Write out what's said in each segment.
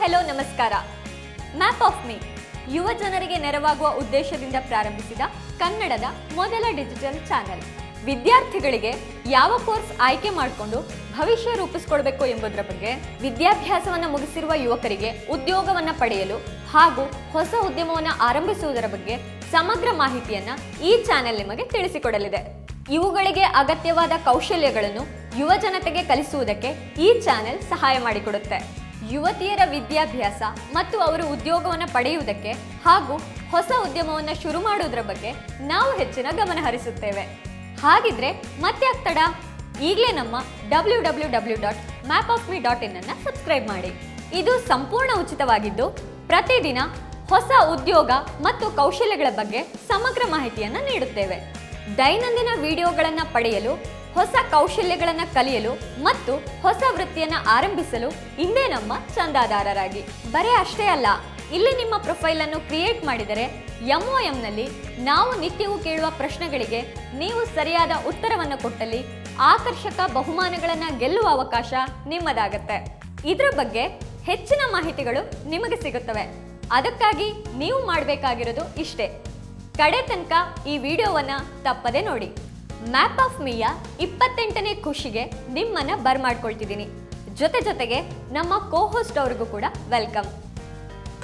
Hello ನಮಸ್ಕಾರ. Map of me ಯುವ ಜನರಿಗೆ ನೆರವಾಗುವ ಉದ್ದೇಶದಿಂದ ಪ್ರಾರಂಭಿಸಿದ ಕನ್ನಡದ ಮೊದಲ ಡಿಜಿಟಲ್ ಚಾನೆಲ್. ವಿದ್ಯಾರ್ಥಿಗಳಿಗೆ ಯಾವ ಕೋರ್ಸ್ ಆಯ್ಕೆ ಮಾಡಿಕೊಂಡು ಭವಿಷ್ಯ ರೂಪಿಸಿಕೊಳ್ಬೇಕು ಎಂಬುದರ ಬಗ್ಗೆ, ವಿದ್ಯಾಭ್ಯಾಸವನ್ನು ಮುಗಿಸಿರುವ ಯುವಕರಿಗೆ ಉದ್ಯೋಗವನ್ನು ಪಡೆಯಲು ಹಾಗೂ ಹೊಸ ಉದ್ಯಮವನ್ನು ಆರಂಭಿಸುವುದರ ಬಗ್ಗೆ ಸಮಗ್ರ ಮಾಹಿತಿಯನ್ನ ಈ ಚಾನೆಲ್ ನಿಮಗೆ ತಿಳಿಸಿಕೊಡಲಿದೆ. ಇವುಗಳಿಗೆ ಅಗತ್ಯವಾದ ಕೌಶಲ್ಯಗಳನ್ನು ಯುವ ಜನತೆಗೆ ಕಲಿಸುವುದಕ್ಕೆ ಈ ಚಾನೆಲ್ ಸಹಾಯ ಮಾಡಿಕೊಡುತ್ತೆ. ಯುವತಿಯರ ವಿದ್ಯಾಭ್ಯಾಸ ಮತ್ತು ಅವರು ಉದ್ಯೋಗವನ್ನು ಪಡೆಯುವುದಕ್ಕೆ ಹಾಗೂ ಹೊಸ ಉದ್ಯಮವನ್ನು ಶುರು ಮಾಡುವುದರ ಬಗ್ಗೆ ನಾವು ಹೆಚ್ಚಿನ ಗಮನ ಹರಿಸುತ್ತೇವೆ. ಹಾಗಿದ್ರೆ ಮತ್ತೆ ತಡ, ಈಗಲೇ ನಮ್ಮ www.mapofme.in ಅನ್ನು ಸಬ್ಸ್ಕ್ರೈಬ್ ಮಾಡಿ. ಇದು ಸಂಪೂರ್ಣ ಉಚಿತವಾಗಿದ್ದು ಪ್ರತಿದಿನ ಹೊಸ ಉದ್ಯೋಗ ಮತ್ತು ಕೌಶಲ್ಯಗಳ ಬಗ್ಗೆ ಸಮಗ್ರ ಮಾಹಿತಿಯನ್ನು ನೀಡುತ್ತೇವೆ. ದೈನಂದಿನ ವಿಡಿಯೋಗಳನ್ನು ಪಡೆಯಲು, ಹೊಸ ಕೌಶಲ್ಯಗಳನ್ನು ಕಲಿಯಲು ಮತ್ತು ಹೊಸ ವೃತ್ತಿಯನ್ನು ಆರಂಭಿಸಲು ಇಂದೇ ನಮ್ಮ ಚಂದಾದಾರರಾಗಿ. ಬರೀ ಅಷ್ಟೇ ಅಲ್ಲ, ಇಲ್ಲಿ ನಿಮ್ಮ ಪ್ರೊಫೈಲ್ ಅನ್ನು ಕ್ರಿಯೇಟ್ ಮಾಡಿದರೆ MOMನಲ್ಲಿ ನಾವು ನಿತ್ಯವೂ ಕೇಳುವ ಪ್ರಶ್ನೆಗಳಿಗೆ ನೀವು ಸರಿಯಾದ ಉತ್ತರವನ್ನು ಕೊಟ್ಟಲ್ಲಿ ಆಕರ್ಷಕ ಬಹುಮಾನಗಳನ್ನು ಗೆಲ್ಲುವ ಅವಕಾಶ ನಿಮ್ಮದಾಗತ್ತೆ. ಇದರ ಬಗ್ಗೆ ಹೆಚ್ಚಿನ ಮಾಹಿತಿಗಳು ನಿಮಗೆ ಸಿಗುತ್ತವೆ. ಅದಕ್ಕಾಗಿ ನೀವು ಮಾಡಬೇಕಾಗಿರೋದು ಇಷ್ಟೇ, ಕಡೆ ತನಕ ಈ ವಿಡಿಯೋವನ್ನು ತಪ್ಪದೆ ನೋಡಿ. ಮ್ಯಾಪ್ ಆಫ್ ಮೀಯ 28ನೇ ಖುಷಿಗೆ ನಿಮ್ಮನ್ನ ಬರ್ಮಾಡ್ಕೊಳ್ತಿದ್ದೀನಿ. ಜೊತೆಗೆ ನಮ್ಮ ಕೋ-ಹೋಸ್ಟ್ ಅವ್ರಿಗೂ ಕೂಡ ವೆಲ್ಕಮ್.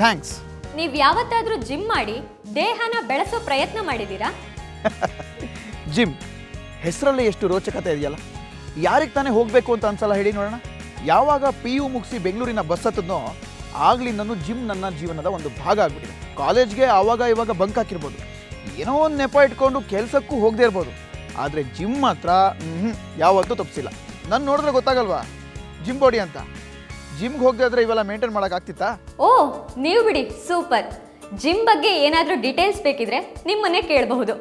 ಥ್ಯಾಂಕ್ಸ್. ನೀವು ಯಾವತ್ತಾದ್ರೂ ಜಿಮ್ ಮಾಡಿ ದೇಹನ ಬೆಳೆಸೋ ಪ್ರಯತ್ನ ಮಾಡಿದ್ದೀರಾ? ಜಿಮ್ ಹೆಸರಲ್ಲಿ ಎಷ್ಟು ರೋಚಕತೆ ಇದೆಯಲ್ಲ, ಯಾರಿಗೆ ತಾನೇ ಹೋಗಬೇಕು ಅಂತ ಅನ್ಸಲ್ಲ ಹೇಳಿ ನೋಡೋಣ. ಯಾವಾಗ PU ಮುಗಿಸಿ ಬೆಂಗಳೂರಿನ ಬಸ್ ಹತ್ತದ್ನೋ ಆಗ್ಲಿಂದನೂ ಜಿಮ್ ನನ್ನ ಜೀವನದ ಒಂದು ಭಾಗ ಆಗ್ಬಿಟ್ಟಿದೆ. ಕಾಲೇಜ್ಗೆ ಆವಾಗ ಇವಾಗ ಬಂಕ್ ಹಾಕಿರ್ಬೋದು, ಏನೋ ಒಂದು ನೆಪ ಇಟ್ಕೊಂಡು ಕೆಲಸಕ್ಕೂ ಹೋಗದೇ ಇರ್ಬೋದು, ಆದರೆ ಜಿಮ್ ಮಾತ್ರ ಯಾವತ್ತೂ ತಪ್ಪಿಸಿಲ್ಲ. ನಾನು ನೋಡಿದ್ರೆ ಗೊತ್ತಾಗಲ್ವಾ ಜಿಮ್ ಬಾಡಿ ಅಂತ. ಜಿಮ್ಗೆ ಹೋಗದೆ ಇದ್ರೆ ಇವೆಲ್ಲ ಮೇಂಟೈನ್ ಮಾಡೋಕ್ಕಾಗ್ತಿತ್ತಾ? ಓ, ನೀವು ಬಿಡಿ, ಸೂಪರ್. ಜಿಮ್ ಬಗ್ಗೆ ಏನಾದರೂ ಡೀಟೇಲ್ಸ್ ಬೇಕಿದ್ರೆ ನಿಮ್ಮನ್ನೇ ಕೇಳಬಹುದು.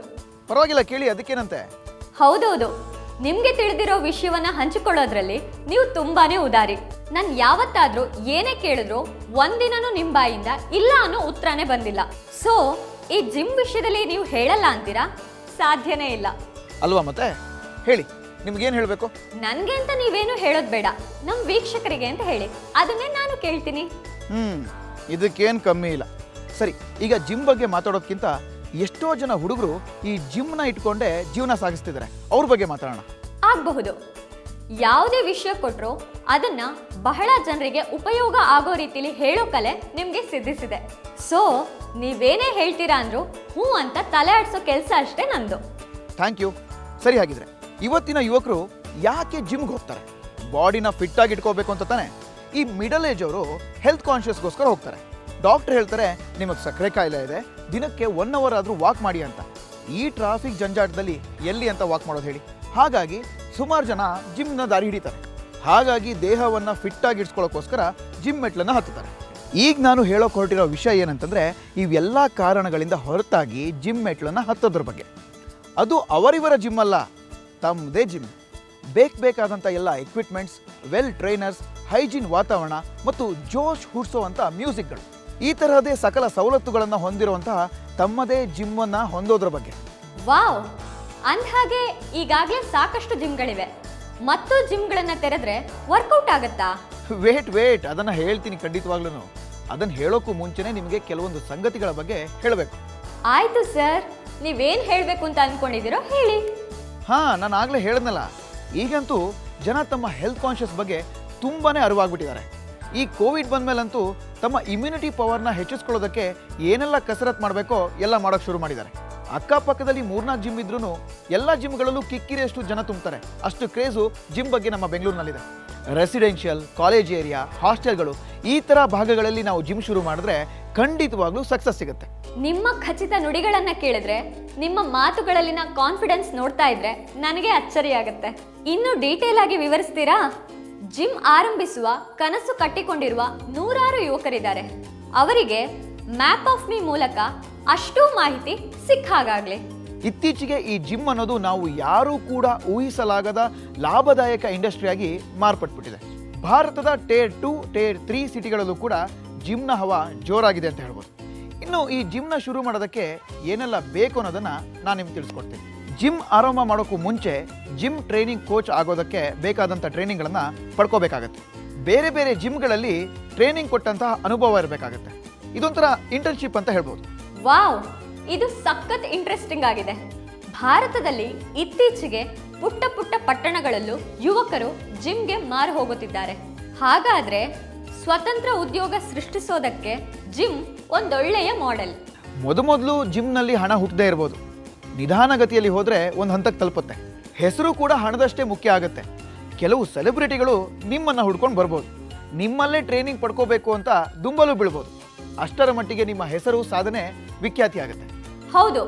ಪರವಾಗಿಲ್ಲ, ಕೇಳಿ, ಅದಕ್ಕೇನಂತೆ. ಹೌದೌದು, ನಿಮ್ಗೆ ತಿಳಿದಿರೋ ವಿಷಯವನ್ನ ಹಂಚಿಕೊಳ್ಳೋದ್ರಲ್ಲಿ ನೀವು ತುಂಬಾನೇ ಉದಾರಿ. ನಾನು ಯಾವತ್ತಾದ್ರೂ ಏನೇ ಕೇಳಿದ್ರು ಒಂದಿನನೂ ನಿಮ್ಮ ಬಾಯಿಂದ ಇಲ್ಲ ಅನ್ನೋ ಉತ್ತರನೇ ಬಂದಿಲ್ಲ. ಸೊ ಈ ಜಿಮ್ ವಿಷಯದಲ್ಲಿ ನೀವು ಹೇಳಲ್ಲ ಅಂತೀರಾ? ಸಾಧ್ಯನೇ ಇಲ್ಲ ಅಲ್ವಾ? ಮತ್ತೆ ಹೇಳಿ, ನಿಮ್ಗೇನು ಹೇಳಬೇಕು? ನನಗೆ ಅಂತ ನೀವೇನು ಹೇಳೋದು ಬೇಡ, ನಮ್ಮ ವೀಕ್ಷಕರಿಗೆ ಅಂತ ಹೇಳಿ, ಅದನ್ನೇ ನಾನು ಕೇಳ್ತೀನಿ. ಇದಕ್ಕೇನು ಕಮ್ಮಿ ಇಲ್ಲ. ಸರಿ, ಈಗ ಜಿಮ್ ಬಗ್ಗೆ ಮಾತಾಡೋದಕ್ಕಿಂತ ಎಷ್ಟೋ ಜನ ಹುಡುಗರು ಈ ಜಿಮ್ನ ಇಟ್ಕೊಂಡೇ ಜೀವನ ಸಾಗಿಸ್ತಿದ್ದಾರೆ, ಅವ್ರ ಬಗ್ಗೆ ಮಾತಾಡೋಣ. ಆಗಬಹುದು. ಯಾವುದೇ ವಿಷಯ ಕೊಟ್ಟರು ಅದನ್ನ ಬಹಳ ಜನರಿಗೆ ಉಪಯೋಗ ಆಗೋ ರೀತಿಲಿ ಹೇಳೋ ಕಲೆ ನಿಮಗೆ ಸಿದ್ಧಿಸಿದೆ. ಸೊ ನೀವೇನೇ ಹೇಳ್ತೀರಾ ಅಂದ್ರೂ ಹ್ಞೂ ಅಂತ ತಲೆ ಆಡಿಸೋ ಕೆಲಸ ಅಷ್ಟೇ ನಂದು. Thank you. ಸರಿ, ಹಾಗಿದ್ರೆ ಇವತ್ತಿನ ಯುವಕರು ಯಾಕೆ ಜಿಮ್ಗೆ ಹೋಗ್ತಾರೆ? ಬಾಡಿನ ಫಿಟ್ ಆಗಿ ಇಟ್ಕೋಬೇಕು ಅಂತ ತಾನೆ. ಈ ಮಿಡಲ್ ಏಜ್ ಅವರು ಹೆಲ್ತ್ ಕಾನ್ಷಿಯಸ್ಗೋಸ್ಕರ ಹೋಗ್ತಾರೆ. ಡಾಕ್ಟರ್ ಹೇಳ್ತಾರೆ, ನಿಮಗೆ ಸಕ್ಕರೆ ಕಾಯಿಲೆ ಇದೆ, ದಿನಕ್ಕೆ 1 ಅವರ್ ಆದರೂ ವಾಕ್ ಮಾಡಿ ಅಂತ. ಈ ಟ್ರಾಫಿಕ್ ಜಂಜಾಟದಲ್ಲಿ ಎಲ್ಲಿ ಅಂತ ವಾಕ್ ಮಾಡೋದು ಹೇಳಿ? ಹಾಗಾಗಿ ಸುಮಾರು ಜನ ಜಿಮ್ನ ದಾರಿ ಹಿಡಿತಾರೆ. ಹಾಗಾಗಿ ದೇಹವನ್ನು ಫಿಟ್ಟಾಗಿ ಇಡ್ಸ್ಕೊಳ್ಳೋಕ್ಕೋಸ್ಕರ ಜಿಮ್ ಮೆಟ್ಲನ್ನು ಹತ್ತುತ್ತಾರೆ. ಈಗ ನಾನು ಹೇಳೋಕೆ ಹೊರಟಿರೋ ವಿಷಯ ಏನಂತಂದರೆ, ಇವೆಲ್ಲ ಕಾರಣಗಳಿಂದ ಹೊರತಾಗಿ ಜಿಮ್ ಮೆಟ್ಲನ್ನು ಹತ್ತೋದ್ರ ಬಗ್ಗೆ. ಅದು ಅವರಿವರ ಜಿಮ್ ಅಲ್ಲ, ತಮ್ಮದೇ ಜಿಮ್. ಬೇಕಾದಂಥ ಎಲ್ಲ ಎಕ್ವಿಪ್ಮೆಂಟ್ಸ್, ವೆಲ್ ಟ್ರೈನರ್ಸ್, ಹೈಜೀನ್ ವಾತಾವರಣ ಮತ್ತು ಜೋಶ್ ಹುಡ್ಸೋವಂಥ ಮ್ಯೂಸಿಕ್ಗಳು, ಈ ತರಹದೇ ಸಕಲ ಸವಲತ್ತುಗಳನ್ನು ಹೊಂದಿರುವಂತಹ ತಮ್ಮದೇ ಜಿಮ್ಮನ್ನು ಹೊಂದೋದ್ರ ಬಗ್ಗೆ. ವಾವ್! ಅಂದ್ಹಾಗೆ ಈಗಾಗಲೇ ಸಾಕಷ್ಟು ಜಿಮ್ಗಳಿವೆ, ಮತ್ತು ಜಿಮ್ಗಳನ್ನು ತೆರೆದ್ರೆ ವರ್ಕೌಟ್ ಆಗತ್ತಾ? ವೇಟ್, ಅದನ್ನು ಹೇಳ್ತೀನಿ ಖಂಡಿತವಾಗ್ಲೂ. ಅದನ್ನು ಹೇಳೋಕ್ಕೂ ಮುಂಚೆನೇ ನಿಮಗೆ ಕೆಲವೊಂದು ಸಂಗತಿಗಳ ಬಗ್ಗೆ ಹೇಳಬೇಕು. ಆಯ್ತು ಸರ್, ನೀವೇನು ಹೇಳಬೇಕು ಅಂತ ಅಂದ್ಕೊಂಡಿದ್ದೀರೋ ಹೇಳಿ. ನಾನು ಆಗಲೇ ಹೇಳಿದ್ನಲ್ಲ, ಈಗಂತೂ ಜನ ತಮ್ಮ ಹೆಲ್ತ್ ಕಾನ್ಷಿಯಸ್ ಬಗ್ಗೆ ತುಂಬಾನೇ ಅರಿವಾಗ್ಬಿಟ್ಟಿದ್ದಾರೆ. ಈ ಕೋವಿಡ್ ಬಂದ್ಮೇಲಂತೂ ತಮ್ಮ ಇಮ್ಯುನಿಟಿ ಪವರ್ನ ಹೆಚ್ಚಿಸ್ಕೊಳ್ಳೋದಕ್ಕೆ ಏನೆಲ್ಲ ಕಸರತ್ತು ಮಾಡಬೇಕೋ ಎಲ್ಲ ಮಾಡೋಕ್ಕೆ ಶುರು ಮಾಡಿದ್ದಾರೆ. ಅಕ್ಕಪಕ್ಕದಲ್ಲಿ 3-4 ಜಿಮ್ ಇದ್ರೂ ಎಲ್ಲ ಜಿಮ್ಗಳಲ್ಲೂ ಕಿಕ್ಕಿರಿಯಷ್ಟು ಜನ ತುಂಬ್ತಾರೆ. ಅಷ್ಟು ಕ್ರೇಜು ಜಿಮ್ ಬಗ್ಗೆ ನಮ್ಮ ಬೆಂಗಳೂರಿನಲ್ಲಿದೆ. ರೆಸಿಡೆನ್ಷಿಯಲ್, ಕಾಲೇಜ್ ಏರಿಯಾ, ಹಾಸ್ಟೆಲ್ಗಳು, ಈ ಥರ ಭಾಗಗಳಲ್ಲಿ ನಾವು ಜಿಮ್ ಶುರು ಮಾಡಿದ್ರೆ ಖಂಡಿತವಾಗ್ಲೂ ಸಕ್ಸಸ್ ಸಿಗುತ್ತೆ. ನಿಮ್ಮ ಖಚಿತ ನುಡಿಗಳನ್ನು ಕೇಳಿದ್ರೆ, ನಿಮ್ಮ ಮಾತುಗಳಲ್ಲಿನ ಕಾನ್ಫಿಡೆನ್ಸ್ ನೋಡ್ತಾ ಇದ್ರೆ ನನಗೆ ಅಚ್ಚರಿಯಾಗುತ್ತೆ. ಇನ್ನು ಡೀಟೇಲ್ ಆಗಿ ವಿವರಿಸ್ತೀರಾ? ಜಿಮ್ ಆರಂಭಿಸುವ ಕನಸು ಕಟ್ಟಿಕೊಂಡಿರುವ ನೂರಾರು ಯುವಕರಿದ್ದಾರೆ. ಅವರಿಗೆ ಮ್ಯಾಪ್ ಆಫ್ ಮೀ ಮೂಲಕ ಅಷ್ಟೂ ಮಾಹಿತಿ ಸಿಕ್ಕಾಗಲಿ. ಇತ್ತೀಚೆಗೆ ಈ ಜಿಮ್ ಅನ್ನೋದು ನಾವು ಯಾರೂ ಕೂಡ ಊಹಿಸಲಾಗದ ಲಾಭದಾಯಕ ಇಂಡಸ್ಟ್ರಿಯಾಗಿ ಮಾರ್ಪಟ್ಬಿಟ್ಟಿದೆ. ಭಾರತದ ಟೇರ್ 2, ಟೇರ್ 3 ಸಿಟಿಗಳಲ್ಲೂ ಕೂಡ ಜಿಮ್ನ ಹವಾ ಜೋರಾಗಿದೆ ಅಂತ ಹೇಳ್ಬೋದು. ಇನ್ನು ಈ ಜಿಮ್ನ ಶುರು ಮಾಡೋದಕ್ಕೆ ಏನೆಲ್ಲ ಬೇಕು ಅನ್ನೋದನ್ನು ನಾನು ನಿಮ್ಗೆ ತಿಳಿಸ್ಕೊಡ್ತೀನಿ. ಜಿಮ್ ಆರಂಭ ಮಾಡೋಕ್ಕೂ ಮುಂಚೆ ಜಿಮ್ ಟ್ರೈನಿಂಗ್ ಕೋಚ್ ಆಗೋದಕ್ಕೆ ಬೇಕಾದಂಥ ಟ್ರೈನಿಂಗ್ಗಳನ್ನು ಪಡ್ಕೋಬೇಕಾಗತ್ತೆ. ಬೇರೆ ಬೇರೆ ಜಿಮ್ಗಳಲ್ಲಿ ಟ್ರೈನಿಂಗ್ ಕೊಟ್ಟಂತಹ ಅನುಭವ ಇರಬೇಕಾಗತ್ತೆ. ಇದೊಂಥರ ಇಂಟರ್ನ್ಶಿಪ್ ಅಂತ ಹೇಳ್ಬೋದು. ವಾವ್, ಇದು ಸಖತ್ ಇಂಟ್ರೆಸ್ಟಿಂಗ್ ಆಗಿದೆ. ಭಾರತದಲ್ಲಿ ಇತ್ತೀಚೆಗೆ ಪುಟ್ಟ ಪುಟ್ಟ ಪಟ್ಟಣಗಳಲ್ಲೂ ಯುವಕರು ಜಿಮ್ಗೆ ಮಾರು ಹೋಗುತ್ತಿದ್ದಾರೆ. ಹಾಗಾದ್ರೆ ಸ್ವತಂತ್ರ ಉದ್ಯೋಗ ಸೃಷ್ಟಿಸೋದಕ್ಕೆ ಜಿಮ್ ಒಂದೊಳ್ಳೆಯ ಮಾಡೆಲ್. ಮೊದಲು ಜಿಮ್ನಲ್ಲಿ ಹಣ ಹುಟ್ಟದೇ ಇರ್ಬೋದು, ನಿಧಾನಗತಿಯಲ್ಲಿ ಹೋದರೆ ಒಂದು ಹಂತಕ್ಕೆ ತಲುಪುತ್ತೆ. ಹೆಸರು ಕೂಡ ಹಣದಷ್ಟೇ ಮುಖ್ಯ ಆಗುತ್ತೆ. ಕೆಲವು ಸೆಲೆಬ್ರಿಟಿಗಳು ನಿಮ್ಮನ್ನು ಹುಡ್ಕೊಂಡು ಬರ್ಬೋದು, ನಿಮ್ಮಲ್ಲೇ ಟ್ರೈನಿಂಗ್ ಪಡ್ಕೋಬೇಕು ಅಂತ ದುಂಬಲು ಬೀಳ್ಬೋದು. ಅಷ್ಟರ ಮಟ್ಟಿಗೆ ನಿಮ್ಮ ಹೆಸರು ಸಾಧನೆ ವಿಖ್ಯಾತಿ ಆಗುತ್ತೆ. ಹೌದು,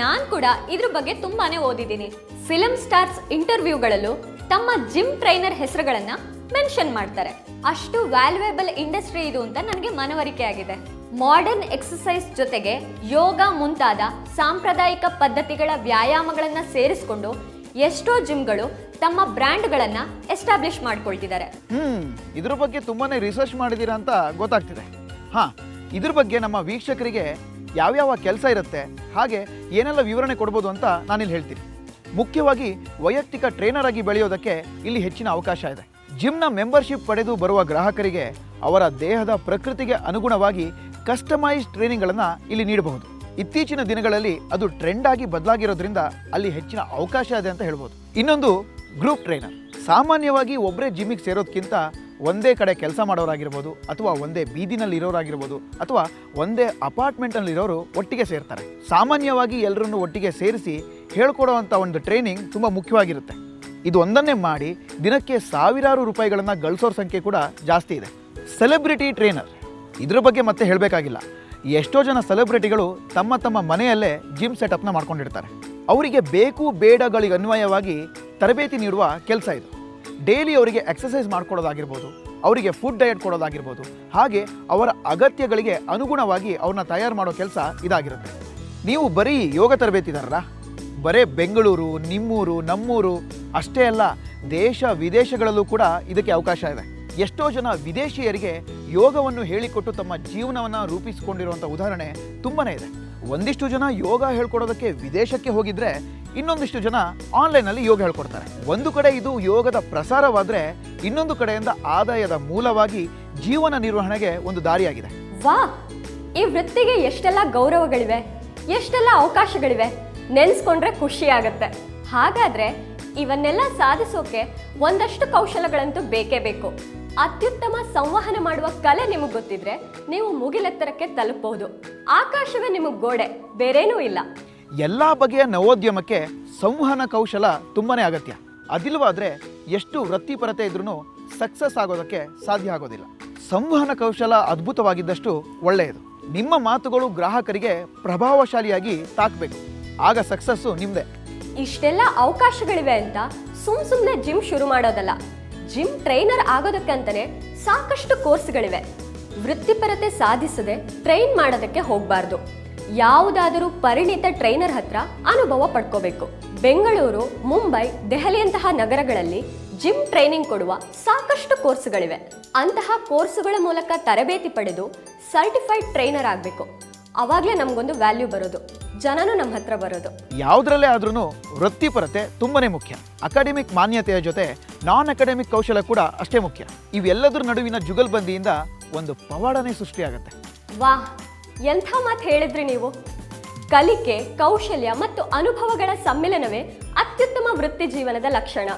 ನಾನ್ ಕೂಡ ಇದ್ರ ಬಗ್ಗೆ ತುಂಬಾನೇ ಓದಿದ್ದೀನಿ. ಫಿಲ್ಮ್ ಸ್ಟಾರ್ಸ್ ಇಂಟರ್ವ್ಯೂಗಳಲ್ಲೂ ತಮ್ಮ ಜಿಮ್ ಟ್ರೈನರ್ ಹೆಸರುಗಳನ್ನ ಮೆನ್ಷನ್ ಮಾಡ್ತಾರೆ. ಅಷ್ಟು ವ್ಯಾಲ್ಯೂಯೇಬಲ್ ಇಂಡಸ್ಟ್ರಿ ಇದು ಅಂತ ನನಗೆ ಮನವರಿಕೆ ಆಗಿದೆ. ಮಾಡರ್ನ್ ಎಕ್ಸಸೈಸ್ ಜೊತೆಗೆ ಯೋಗ ಮುಂತಾದ ಸಾಂಪ್ರದಾಯಿಕ ಪದ್ಧತಿಗಳ ವ್ಯಾಯಾಮಗಳನ್ನ ಸೇರಿಸಿಕೊಂಡು ಎಷ್ಟೋ ಜಿಮ್ಗಳು ತಮ್ಮ ಬ್ರ್ಯಾಂಡ್ಗಳನ್ನ ಎಸ್ಟಾಬ್ಲಿಷ್ ಮಾಡ್ಕೊಳ್ತಿದ್ದಾರೆ. ಇದ್ರ ಬಗ್ಗೆ ತುಂಬಾನೇ ರಿಸರ್ಚ್ ಮಾಡಿದೀರಾ ಅಂತ ಗೊತ್ತಾಗ್ತಿದೆ. ಇದ್ರ ಬಗ್ಗೆ ನಮ್ಮ ವೀಕ್ಷಕರಿಗೆ ಯಾವ್ಯಾವ ಕೆಲಸ ಇರುತ್ತೆ, ಹಾಗೆ ಏನೆಲ್ಲ ವಿವರಣೆ ಕೊಡ್ಬೋದು ಅಂತ ನಾನಿಲ್ಲಿ ಹೇಳ್ತೀನಿ. ಮುಖ್ಯವಾಗಿ ವೈಯಕ್ತಿಕ ಟ್ರೈನರ್ ಆಗಿ ಬೆಳೆಯೋದಕ್ಕೆ ಇಲ್ಲಿ ಹೆಚ್ಚಿನ ಅವಕಾಶ ಇದೆ. ಜಿಮ್ನ ಮೆಂಬರ್ಶಿಪ್ ಪಡೆದು ಬರುವ ಗ್ರಾಹಕರಿಗೆ ಅವರ ದೇಹದ ಪ್ರಕೃತಿಗೆ ಅನುಗುಣವಾಗಿ ಕಸ್ಟಮೈಸ್ ಟ್ರೈನಿಂಗ್ಗಳನ್ನು ಇಲ್ಲಿ ನೀಡಬಹುದು. ಇತ್ತೀಚಿನ ದಿನಗಳಲ್ಲಿ ಅದು ಟ್ರೆಂಡ್ ಆಗಿ ಬದಲಾಗಿರೋದ್ರಿಂದ ಅಲ್ಲಿ ಹೆಚ್ಚಿನ ಅವಕಾಶ ಇದೆ ಅಂತ ಹೇಳ್ಬೋದು. ಇನ್ನೊಂದು ಗ್ರೂಪ್ ಟ್ರೈನರ್. ಸಾಮಾನ್ಯವಾಗಿ ಒಬ್ಬರೇ ಜಿಮ್ಮಿಗೆ ಸೇರೋದಕ್ಕಿಂತ ಒಂದೇ ಕಡೆ ಕೆಲಸ ಮಾಡೋರಾಗಿರ್ಬೋದು, ಅಥವಾ ಒಂದೇ ಬೀದಿನಲ್ಲಿ ಇರೋರಾಗಿರ್ಬೋದು, ಅಥವಾ ಒಂದೇ ಅಪಾರ್ಟ್ಮೆಂಟ್ನಲ್ಲಿರೋರು ಒಟ್ಟಿಗೆ ಸೇರ್ತಾರೆ. ಸಾಮಾನ್ಯವಾಗಿ ಎಲ್ಲರನ್ನು ಒಟ್ಟಿಗೆ ಸೇರಿಸಿ ಹೇಳ್ಕೊಡೋವಂಥ ಒಂದು ಟ್ರೈನಿಂಗ್ ತುಂಬ ಮುಖ್ಯವಾಗಿರುತ್ತೆ. ಇದು ಒಂದನ್ನೇ ಮಾಡಿ ದಿನಕ್ಕೆ ಸಾವಿರಾರು ರೂಪಾಯಿಗಳನ್ನು ಗಳಿಸೋರ ಸಂಖ್ಯೆ ಕೂಡ ಜಾಸ್ತಿ ಇದೆ. ಸೆಲೆಬ್ರಿಟಿ ಟ್ರೈನರ್, ಇದ್ರ ಬಗ್ಗೆ ಮತ್ತೆ ಹೇಳಬೇಕಾಗಿಲ್ಲ. ಎಷ್ಟೋ ಜನ ಸೆಲೆಬ್ರಿಟಿಗಳು ತಮ್ಮ ತಮ್ಮ ಮನೆಯಲ್ಲೇ ಜಿಮ್ ಸೆಟಪ್ನ ಮಾಡ್ಕೊಂಡಿರ್ತಾರೆ. ಅವರಿಗೆ ಬೇಕು ಬೇಡಗಳಿಗೆ ಅನ್ವಯವಾಗಿ ತರಬೇತಿ ನೀಡುವ ಕೆಲಸ ಇದು. ಡೈಲಿ ಅವರಿಗೆ ಎಕ್ಸಸೈಸ್ ಮಾಡ್ಕೊಡೋದಾಗಿರ್ಬೋದು, ಅವರಿಗೆ ಫುಡ್ ಡಯಟ್ ಕೊಡೋದಾಗಿರ್ಬೋದು, ಹಾಗೆ ಅವರ ಅಗತ್ಯಗಳಿಗೆ ಅನುಗುಣವಾಗಿ ಅವ್ರನ್ನ ತಯಾರು ಮಾಡೋ ಕೆಲಸ ಇದಾಗಿರುತ್ತೆ. ನೀವು ಬರೀ ಯೋಗ ತರಬೇತಿದಾರರ, ಬರೇ ಬೆಂಗಳೂರು, ನಿಮ್ಮೂರು, ನಮ್ಮೂರು ಅಷ್ಟೇ ಅಲ್ಲ, ದೇಶ ವಿದೇಶಗಳಲ್ಲೂ ಕೂಡ ಇದಕ್ಕೆ ಅವಕಾಶ ಇದೆ. ಎಷ್ಟೋ ಜನ ವಿದೇಶಿಯರಿಗೆ ಯೋಗವನ್ನು ಹೇಳಿಕೊಟ್ಟು ತಮ್ಮ ಜೀವನವನ್ನು ರೂಪಿಸಿಕೊಂಡಿರುವಂಥ ಉದಾಹರಣೆ ತುಂಬನೇ ಇದೆ. ಒಂದಿಷ್ಟು ಜನ ಯೋಗ ಹೇಳ್ಕೊಡೋದಕ್ಕೆ ವಿದೇಶಕ್ಕೆ ಹೋಗಿದ್ರೆ, ಇನ್ನೊಂದಿಷ್ಟು ಜನ ಆನ್ಲೈನಲ್ಲಿ ಯೋಗ ಹೇಳ್ಕೊಡ್ತಾರೆ. ಒಂದು ಕಡೆ ಇದು ಯೋಗದ ಪ್ರಸಾರವಾದರೆ, ಇನ್ನೊಂದು ಕಡೆಯಿಂದ ಆದಾಯದ ಮೂಲವಾಗಿ ಜೀವನ ನಿರ್ವಹಣೆಗೆ ಒಂದು ದಾರಿಯಾಗಿದೆ. ವಾ, ಈ ವೃತ್ತಿಗೆ ಎಷ್ಟೆಲ್ಲ ಗೌರವಗಳಿವೆ, ಎಷ್ಟೆಲ್ಲ ಅವಕಾಶಗಳಿವೆ, ನೆನೆಸ್ಕೊಂಡ್ರೆ ಖುಷಿ ಆಗತ್ತೆ. ಹಾಗಾದ್ರೆ ಇವನ್ನೆಲ್ಲ ಸಾಧಿಸೋಕೆ ಒಂದಷ್ಟು ಕೌಶಲಗಳಂತೂ ಬೇಕೇ ಬೇಕು. ಅತ್ಯುತ್ತಮ ಸಂವಹನ ಮಾಡುವ ಕಲೆ ನಿಮಗೆ ಗೊತ್ತಿದ್ರೆ ನೀವು ಮುಗಿಲೆತ್ತರಕ್ಕೆ ತಲುಪಬಹುದು. ಆಕಾಶವೇ ನಿಮಗೆ ಗೋಡೆ, ಬೇರೇನೂ ಇಲ್ಲ. ಎಲ್ಲ ಬಗೆಯ ನವೋದ್ಯಮಕ್ಕೆ ಸಂವಹನ ಕೌಶಲ ತುಂಬಾನೇ ಅಗತ್ಯ. ಅದಿಲ್ವಾದ್ರೆ ಎಷ್ಟು ವೃತ್ತಿಪರತೆ ಇದ್ರೂ ಸಕ್ಸಸ್ ಆಗೋದಕ್ಕೆ ಸಾಧ್ಯ ಆಗೋದಿಲ್ಲ. ಸಂವಹನ ಕೌಶಲ ಅದ್ಭುತವಾಗಿದ್ದಷ್ಟು ಒಳ್ಳೆಯದು. ನಿಮ್ಮ ಮಾತುಗಳು ಗ್ರಾಹಕರಿಗೆ ಪ್ರಭಾವಶಾಲಿಯಾಗಿ ತಾಕಬೇಕು, ಆಗ ಸಕ್ಸಸ್ಸು ನಿಮ್ಮದೇ. ಇಷ್ಟೆಲ್ಲ ಅವಕಾಶಗಳಿವೆ ಅಂತ ಸುಮ್ಮನೆ ಜಿಮ್ ಶುರು ಮಾಡೋದಲ್ಲ. ಜಿಮ್ ಟ್ರೈನರ್ ಆಗೋದಕ್ಕಂತಾನೆ ಸಾಕಷ್ಟು ಕೋರ್ಸ್ಗಳಿವೆ. ವೃತ್ತಿಪರತೆ ಸಾಧಿಸದೆ ಟ್ರೈನ್ ಮಾಡೋದಕ್ಕೆ ಹೋಗಬಾರ್ದು. ಯಾವುದಾದರೂ ಪರಿಣಿತ ಟ್ರೈನರ್ ಹತ್ರ ಅನುಭವ ಪಡ್ಕೋಬೇಕು. ಬೆಂಗಳೂರು, ಮುಂಬೈ, ದೆಹಲಿಯಂತಹ ನಗರಗಳಲ್ಲಿ ಜಿಮ್ ಟ್ರೈನಿಂಗ್ ಕೊಡುವ ಸಾಕಷ್ಟು ಕೋರ್ಸ್ಗಳಿವೆ. ಅಂತಹ ಕೋರ್ಸುಗಳ ಮೂಲಕ ತರಬೇತಿ ಪಡೆದು ಸರ್ಟಿಫೈಡ್ ಟ್ರೈನರ್ ಆಗಬೇಕು. ಅವಾಗಲೇ ನಮಗೊಂದು ವ್ಯಾಲ್ಯೂ ಬರೋದು, ಜನನು ನಮ್ಮ ಹತ್ರ ಬರೋದು. ಯಾವುದ್ರಲ್ಲೇ ಆದ್ರೂ ವೃತ್ತಿಪರತೆ ತುಂಬಾನೇ ಮುಖ್ಯ. ಅಕಾಡೆಮಿಕ್ ಮಾನ್ಯತೆಯ ಜೊತೆ ನಾನ್ ಅಕಾಡೆಮಿಕ್ ಕೌಶಲ ಕೂಡ ಅಷ್ಟೇ ಮುಖ್ಯ. ಇವೆಲ್ಲದರ ನಡುವಿನ ಜುಗಲ್ಬಂದಿಯಿಂದ ಒಂದು ಪವಾಡನೆ ಸೃಷ್ಟಿಯಾಗುತ್ತೆ. ವಾಹ್, ಎಂಥ ಮಾತು ಹೇಳಿದ್ರಿ ನೀವು. ಕಲಿಕೆ, ಕೌಶಲ್ಯ ಮತ್ತು ಅನುಭವಗಳ ಸಮ್ಮಿಲನವೇ ಅತ್ಯುತ್ತಮ ವೃತ್ತಿ ಜೀವನದ ಲಕ್ಷಣ.